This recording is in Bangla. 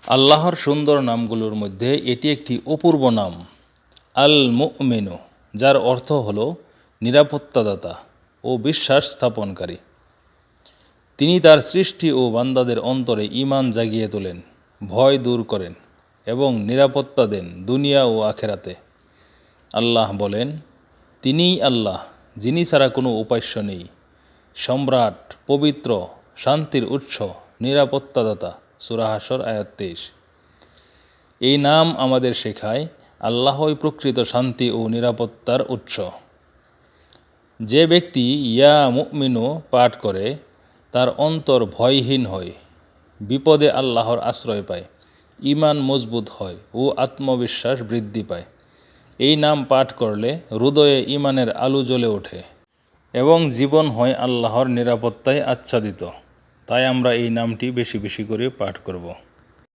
আল্লাহর সুন্দর নামগুলোর মধ্যে এটি একটি অপূর্ব নাম, আল মুমিনু, যার অর্থ হল নিরাপত্তাদাতা ও বিশ্বাস স্থাপনকারী। তিনি তার সৃষ্টি ও বান্দাদের অন্তরে ঈমান জাগিয়ে তোলেন, ভয় দূর করেন এবং নিরাপত্তা দেন দুনিয়া ও আখেরাতে। আল্লাহ বলেন, তিনিই আল্লাহ, যিনি ছাড়া কোনো উপাস্য নেই, সম্রাট, পবিত্র, শান্তির উৎস, নিরাপত্তাদাতা। সূরা হাশর আয়াত 23। এই নাম আমাদের শেখায় আল্লাহই প্রকৃত শান্তি ও নিরাপত্তার উৎস। যে ব্যক্তি ইয়া মুমিনু পাঠ করে তার অন্তর ভয়হীন হয়, বিপদে আল্লাহর আশ্রয় পায়, ঈমান মজবুত হয় ও আত্মবিশ্বাস বৃদ্ধি পায়। এই নাম পাঠ করলে হৃদয়ে ঈমানের আলো জ্বলে ওঠে এবং জীবন হয় আল্লাহর নিরাপত্তায় আচ্ছাদিত। তাই আমরা এই নামটি বেশি বেশি করে পাঠ করব।